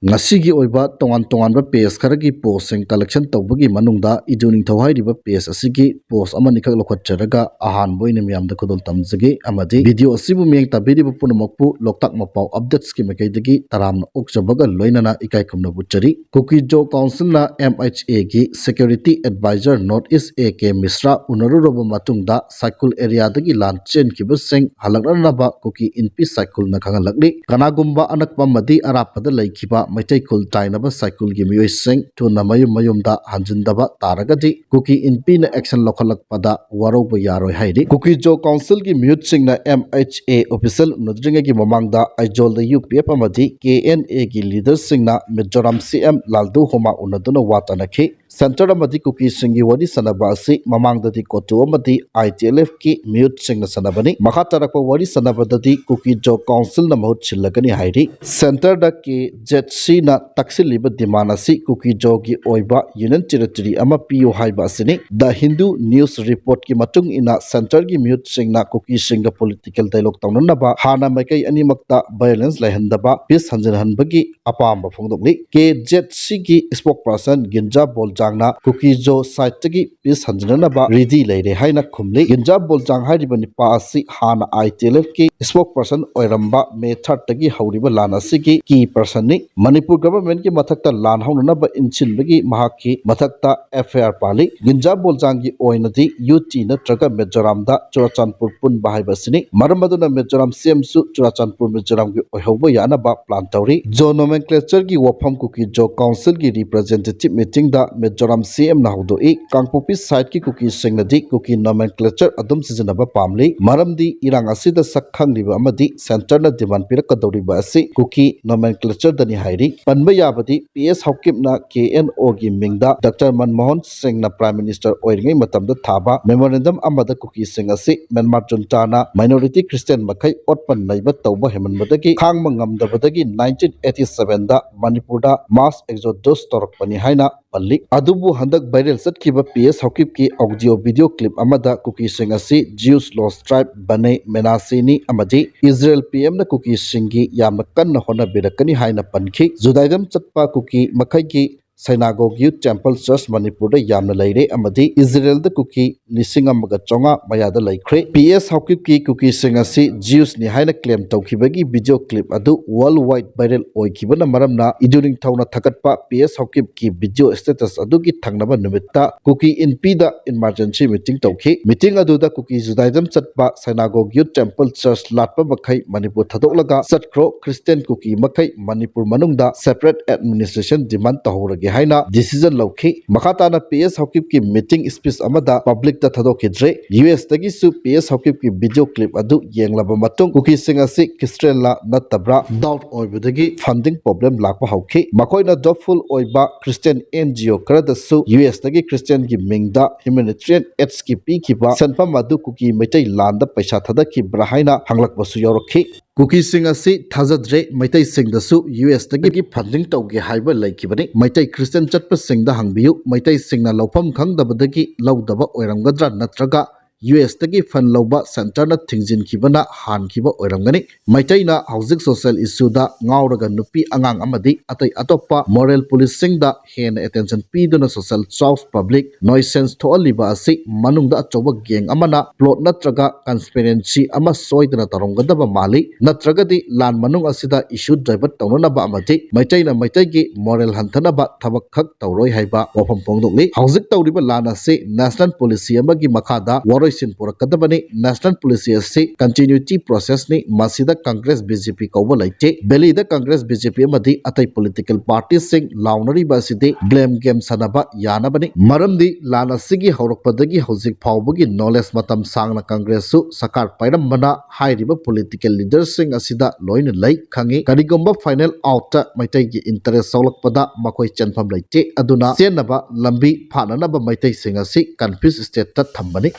ngasi oiba tongan tongan ba page kharagi post sing collection tawbagi manungda iduning thawhairiba page asigi post amani khak lokhatcharaga ahan boina miyamda khudol tamjagi amadi video asibu meng tabiriba punamakpu loktak mapau updates ki mekaidagi taramna okchabaga loinana ikai khumna buchari Kukijo Council na MHA gi security advisor North East AK Misra unaruroba matungda cycle area dagi lan chen kibasing halaknaba kuki inpi cycle na khangalakli kanagumba anakpa madi arapada laikhiba maitai kul tainaba cycle gi miyoi sing tuna mayum da hanjindaba taragadi kuki inpi na action lokhalakpada waroba yaroi hairi Kukijo Council gi mute sing na MHA official nudringa gi mamangda aijol da UPF amadi KNA gi leaders sing na Mizoram CM Laldu Homa unaduna watanaki Center amadi kuki singi wadi sanaba asi mamangdadi kotu amadi ITLF ki mute sing na sanabani makatarakpa wadi sanabadadi Kukijo Council na mahut chillagani hairi Center da ki ZC na taksiliba dimanasi Kukijo gi oiba Union Territory ama PO haiba asini The Hindu News Report ki matung ina Center gi mute sing na kuki singa political dialogue taunanaba hana maikai animakta violence laihandaba peace hanjanhanbagi apamba phongdokli KZC ki spokesperson Ginja Boljangna Kukijo site gi peace hanjanhanaba ready leire haina khumli Ginja Boljang hairibani pa asi hana ITLF ki spokesperson oiramba May 3 tagi hauriba lan asigi key person ni Manipur government ki mathakta lan haunanaba inchilbagi mahaki mathakta FIR pali Ginja Boljang gi oinadi UT natraga Mizoram da Churachandpur pun bahaibasini maramaduna Mizoram CM su Churachandpur Mizoram gi oihoba yana ba plan tauri jo nomenclature gi wafam Kukijo Council gi representative meeting da Mizoram CM na hudoi Kangpopi site ki kuki singnadi kuki nomenclature adum sijanaba pamli maramdi irang asida sakhang liba amadi center na demand pirakadori ba asi kuki nomenclature dani hairi panba yabadi PS Hawkip na KNO gi mingda Dr. Manmohan Singh na Prime Minister oiringai matamda thaba memorandum amada kuki sing asi Myanmar junta na minority Christian makai otpan naiba tawba hemanbadagi khangma ngamdabadagi 1987 da Manipur da mass exodus torakpani haina palli adubu handak viral satkiba PS Hawkip ki audio video clip amada kuki sing asi Jews Lost Tribe Bane Menasini amadi Israel PM na kuki singi yamna kanna hona birakani haina panki Judaism chatpa kuki makai ki Synagogue Youth Temple Church Manipur da yamna leire amadi Israel da kuki lisingamaga chonga mayada laikre PS Hawkip ki kuki singasi Jews ni haina claim tawkhibagi video clip adu worldwide viral oikibana maramna iduring thawna thakatpa PS Hawkip ki video status adu ki thangnaba numitta kuki NP da emergency meeting tawkhi meeting adu da kuki Judaism chatpa Synagogue Youth Temple Church latpa makhai Manipur thadoklaga chatkro Christian kuki makhai Manipur manungda separate administration demand tahorage haina decision lawkhi makhatana PS Hawkip ki meeting speech amada public da thadokidre US tagi su PS Hawkip ki video clip adu yenglaba matung kuki singasi Christian la natabra doubt oibadagi funding problem lakpa hawkhi makoina doful oiba Christian NGO karada su US tagi Christian gi mingda humanitarian aids ki pi kiba sanfam adu kuki maitai landa paisa thadaki brahaina hanglakbasu yorokhi Kuki sing asi thajadre maitai sing dasu US tagi funding tawge haiba laikibani maitai Christian chatpa sing da hangbiyu maitai sing na lawpham khangdabadagi lawdaba oiramgadra natraga US tagi fan lawba center na thingjin kibana han kiba oiramgani maitai na hauzik social issue da ngauraga nupi angang amadi atai atoppa moral policing da hen attention piduna social south public nuisance thoaliba asi manungda achoba geng amana plot natraga conspiracy ama soidana taronggadaba mali natragadi lan manung asida issue driver tawnanaba amadi maitai na maitai gi moral hantanaba thabak khak tawroi haiba wafam pongdokli hauzik tawriba lan asi national policy amagi makhada sin purakadabani national policy asi continuity process ni masida Congress BJP kauba laite beli da Congress BJP amadi atai political parties sing launari baside blame game sanaba yanabani maramdi lana sigi haurakpadagi hauzik phawbagi knowledge matam sangna Congress su sakar pairambana hairiba political leaders sing asida loina lai khangi karigomba final out maitai gi interest saulakpada makoi chanfam laite aduna senaba lambi phananaba maitai sing asi confuse state ta thambani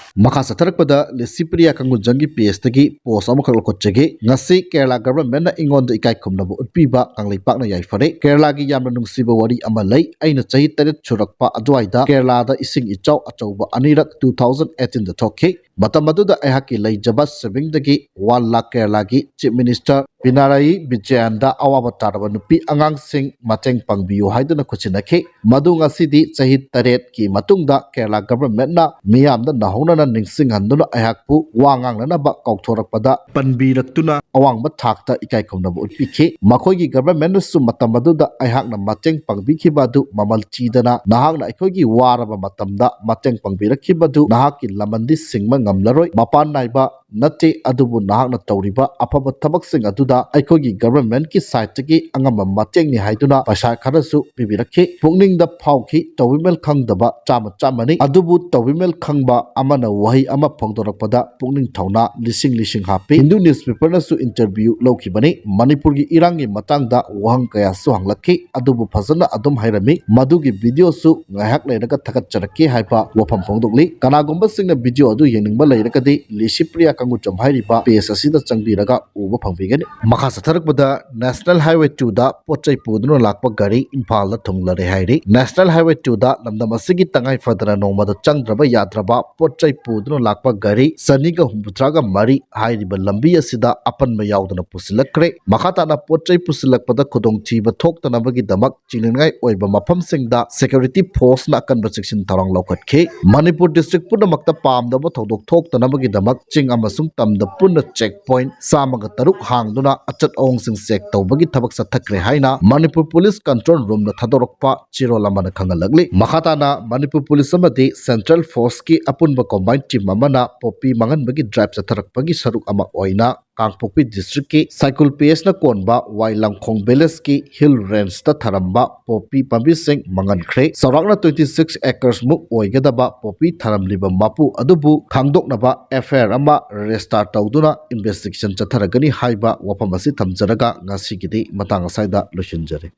satarappada Lesipriya Kangunjangi PS tagi post amakak lokotjage ngasi Kerala government na ingon da ikai khumnabu utpiba kanglaipak na yaifare Kerala gi yamna nungsiba wari ama lei aina chahi taret churakpa adwaida Kerala da ising ichau achauba anirak 2018 da thokhe ꯃꯇꯝ ꯑꯗꯨꯗ ꯑꯩꯍꯥꯛꯀꯤ ꯂꯩꯖꯕ ꯁꯦꯚꯤꯡꯗꯒꯤ 1 ꯂꯥꯈ ꯀꯦꯔꯂꯥꯒꯤ chief minister ꯄꯤꯅꯔꯥꯏ ꯕꯤꯖꯌꯟꯗ ꯑꯋꯥꯕ ꯇꯥꯔꯕ ꯅꯨꯄꯤ ꯑꯉꯥꯡꯁꯤꯡ ꯃꯇꯦꯡ ꯄꯥꯡꯕꯤꯌꯨ ꯍꯥꯏꯗꯨꯅ ꯈꯨꯠꯁꯤꯟꯅꯈꯤ ꯃꯗꯨ ꯉꯁꯤꯗꯤ ꯆꯍꯤ 8ꯀꯤ ꯃꯇꯨꯡꯗ ꯀꯦꯔꯂꯥ ꯒꯚꯔꯟꯃꯦꯟꯠꯅ ꯃꯤꯌꯥꯝꯗ ꯅꯧꯍꯧꯅꯅ ꯅꯤꯡꯁꯤꯡꯍꯟꯗꯨꯅ ꯑꯩꯍꯥꯛꯄꯨ ꯋꯥ ꯉꯥꯡꯅꯅꯕ ꯀꯧꯊꯣꯔꯛꯄꯗ ꯄꯟꯕꯤꯔꯛꯇꯨꯅ ꯑꯋꯥꯡꯕ ꯊꯥꯛꯇ ꯏꯀꯥꯏ ꯈꯨꯝꯅꯕ ꯎꯠꯄꯤꯈꯤ ꯃꯈꯣꯏꯒꯤ ꯒꯚꯔꯟꯃꯦꯟꯠꯅꯁꯨ ꯃꯇꯝ ꯑꯗꯨꯗ ꯑꯩꯍꯥꯛꯅ ꯃꯇꯦꯡ ꯄꯥꯡꯕꯤꯈꯤꯕ ꯑꯗꯨ ꯃꯃꯜ ꯊꯤꯗꯅ ꯅꯍꯥꯛꯅ ꯑꯩꯈꯣꯏꯒꯤ ꯋꯥꯔꯕ ꯃꯇꯝꯗ ꯃꯇꯦꯡ ꯄꯥꯡꯕꯤꯔꯛꯈꯤꯕꯗꯨ ꯅꯍꯥꯛꯀꯤ ꯂꯃꯟꯗꯤ ꯁꯤꯡꯕ ꯉꯝꯂꯔꯣꯏ ꯃꯄꯥꯟ ꯅꯥꯏꯕ ꯅꯠꯇꯦ ꯑꯗꯨꯕꯨ ꯅꯍꯥꯛꯅ ꯇꯧꯔꯤꯕ ꯑꯐꯕ ꯊꯕꯛꯁꯤꯡ ꯑꯗꯨꯗ ꯑꯩꯈꯣꯏꯒꯤ ꯒꯚꯔꯟꯃꯦꯟꯠꯀꯤ ꯁꯥꯏꯠꯇꯒꯤ ꯑꯉꯝꯕ ꯃꯇꯦꯡꯅꯤ ꯍꯥꯏꯗꯨꯅ ꯄꯩꯁꯥ ꯈꯔꯁꯨ ꯄꯤꯕꯤꯔꯛꯈꯤ ꯄꯨꯛꯅꯤꯡꯗ ꯐꯥꯎꯈꯤ ꯇꯧꯕꯤꯃꯜ ꯈꯪꯗꯕ ꯆꯥꯝꯃꯅꯤ ꯑꯗꯨꯕꯨ ꯇꯧꯕꯤꯃꯜ ꯈꯪꯕ ꯑꯃꯅ ꯋꯥꯍꯩ ꯑꯃ ꯐꯣꯡꯗꯣꯔꯛꯄꯗ ꯄꯨꯛꯅꯤꯡ ꯊꯧꯅꯥ ꯂꯤꯁꯤꯡ ꯍꯥꯞꯄꯤ ꯍꯤꯟꯗꯨ ꯅ꯭ꯌꯨꯁꯄꯦꯄꯔꯅꯁꯨ ꯏꯟꯇꯔꯚ꯭ꯌꯨ ꯂꯧꯈꯤꯕꯅꯤ ꯃꯅꯤꯄꯨꯔꯒꯤ ꯏꯔꯥꯡꯒꯤ ꯃꯇꯥꯡꯗ ꯋꯥꯍꯪ ꯀꯌꯥꯁꯨ ꯍꯪꯂꯛꯈꯤ ꯑꯗꯨꯕꯨ ꯐꯖꯅ ꯑꯗꯨꯝ ꯍꯩꯔꯝꯃꯤ ꯃꯗꯨꯒꯤ ꯚꯤꯗꯤꯑꯣꯁꯨ ꯉꯥꯏꯍꯥꯛ ꯂꯩꯔꯒ ꯊꯥꯒꯠꯆꯔꯛꯀꯦ ꯍꯥꯏꯕ ꯋꯥꯐꯝ ꯐꯣꯡꯗꯣꯛꯂꯤ ꯀꯅꯥꯒꯨꯝꯕꯁꯤꯡꯅ ꯚꯤꯗꯤꯑꯣ ꯑꯗꯨ ꯌꯦꯡꯅꯤꯡꯕ ꯂꯩꯔꯒꯗꯤ ꯂꯤꯁꯤꯄ꯭ꯔꯤꯌꯥ ꯀꯪꯒꯨꯆꯝ ꯍꯥꯏꯔꯤꯕ ꯄꯦꯖ ꯑꯁꯤꯗ ꯆꯪꯕꯤꯔꯒ ꯎꯕ ꯐꯪꯕꯤꯒꯅꯤ ꯃꯈꯥ ꯆꯠꯊꯔꯛꯄꯗ ꯅꯦꯁꯅꯦꯜ ꯍꯥꯏꯋꯦ 2ꯗ ꯄꯣꯠꯆꯩ ꯄꯨꯗꯨꯅ ꯂꯥꯛꯄ ꯒꯥꯔꯤ ꯏꯝꯐꯥꯜꯗ ꯊꯨꯡꯂꯔꯦ ꯍꯥꯏꯔꯤ ꯅꯦꯁꯅꯦꯜ ꯍꯥꯏꯋꯦ 2ꯗ ꯂꯝꯗꯝ ꯑꯁꯤꯒꯤ ꯇꯉꯥꯏ ꯐꯗꯅ ꯅꯣꯡꯃꯗ ꯆꯪꯗ꯭ꯔꯕ ꯌꯥꯗ꯭ꯔꯕ ꯄꯣꯠꯆꯩ ꯄꯨꯗꯨꯅ ꯂꯥꯛꯄ ꯒꯥꯔꯤ 263 ꯍꯥꯏꯔꯤꯕ ꯂꯝꯕꯤ ꯑꯁꯤꯗ ꯑꯄꯟꯕ ꯌꯥꯎꯗꯅ ꯄꯨꯁꯤꯜꯂꯛꯈ꯭ꯔꯦ ꯃꯈꯥ ꯇꯥꯅ ꯄꯣꯠꯆꯩ ꯄꯨꯁꯤꯜꯂꯛꯄꯗ ꯈꯨꯗꯣꯡꯊꯤꯕ ꯊꯣꯛꯇꯅꯕꯒꯤꯗꯃꯛ ꯆꯤꯡꯅꯅꯤꯡꯉꯥꯏ ꯑꯣꯏꯕ ꯃꯐꯝꯁꯤꯡꯗ ꯁꯦꯀ꯭ꯌꯨꯔꯤꯇꯤ ꯐꯣꯔꯁꯅ ꯑꯀꯟꯕ ꯆꯦꯛꯁꯤꯟ ꯊꯧꯔꯥꯡ ꯂꯧꯈꯠꯈꯤ ꯃꯅꯤꯄꯨꯔ ꯗꯤꯁꯇ꯭ꯔꯤꯛ ꯄꯨꯝꯅꯃꯛꯇ ꯄꯥꯝꯗꯕ ꯊꯧꯗꯣꯛ ꯊꯣꯛꯇꯅꯕꯒꯤꯗꯃꯛ ꯆꯤꯡ ꯑꯃꯁꯨꯡ ꯇꯝꯗ ꯄꯨꯟꯅ ꯆꯦꯛ ꯄꯣꯏꯟꯠ 103 ꯍꯥꯡꯗꯨꯅ ꯑꯆꯠ ꯑꯋꯣꯡꯁꯤꯡ ꯆꯦꯛ ꯇꯧꯕꯒꯤ ꯊꯕꯛ ꯆꯠꯊꯈ꯭ꯔꯦ ꯍꯥꯏꯅ ꯃꯅꯤꯄꯨꯔ ꯄꯨꯂꯤꯁ ꯀꯟꯇ꯭ꯔꯣꯜ ꯔꯨꯝꯅ ꯊꯥꯗꯣꯔꯛꯄ ꯆꯦꯔꯣꯜ ꯑꯃꯅ ꯈꯪꯍꯜꯂꯛꯂꯤ ꯃꯈꯥ ꯇꯥꯅ ꯃꯅꯤꯄꯨꯔ ꯄꯨꯂꯤꯁ ꯑꯃꯗꯤ ꯁꯦꯟꯇ꯭ꯔꯦꯜ ꯐꯣꯔꯁꯀꯤ ꯑꯄꯨꯟꯕ ꯀꯣꯝꯕꯥꯏꯟ ꯇꯤꯝ ꯑꯃꯅ ꯄꯣꯄꯤ ꯃꯥꯡꯍꯟꯕꯒꯤ ꯗ꯭ꯔꯥꯏꯕ ꯆꯠꯊꯔꯛꯄꯒꯤ ꯁꯔꯨꯛ ꯑꯃ ꯑꯣꯏꯅ ꯀꯥꯡꯄꯣꯛꯄꯤ ꯗꯤꯁꯇ꯭ꯔꯤꯛꯀꯤ ꯁꯥꯏꯀꯨꯜ ꯄꯦꯁꯅ ꯀꯣꯟꯕ ꯋꯥꯏꯂꯝꯈꯣꯡ ꯚꯤꯂꯦꯖꯀꯤ ꯍꯤꯜ ꯔꯦꯟꯖꯇ ꯊꯔꯝꯕ ꯄꯣꯄꯤ ꯄꯥꯝꯕꯤꯁꯤꯡ ꯃꯥꯡꯍꯟꯈ꯭ꯔꯦ ꯆꯥꯎꯔꯥꯛꯅ 26 ꯑꯦꯀꯔꯁꯃꯨꯛ ꯑꯣꯏꯒꯗꯕ ꯄꯣꯄꯤ ꯊꯥꯔꯝꯂꯤꯕ ꯃꯄꯨ ꯑꯗꯨꯕꯨ ꯈꯪꯗꯣꯛꯅꯕ FIR ꯑꯃ ꯔꯦꯖꯤꯁꯇꯥꯔ ꯇꯧꯗꯨꯅ ꯏꯟꯚꯦꯁꯇꯤꯒꯦꯁꯟ ꯆꯠꯊꯔꯒꯅꯤ ꯍꯥꯏꯕ ꯋꯥꯐꯝ ꯑꯁꯤ ꯊꯝꯖꯔꯒ ꯉꯁꯤꯒꯤꯗꯤ ꯃꯇꯥꯡ ꯑꯁ꯭ꯋꯥꯏꯗ ꯂꯣꯏꯁꯤꯟꯖꯔꯦ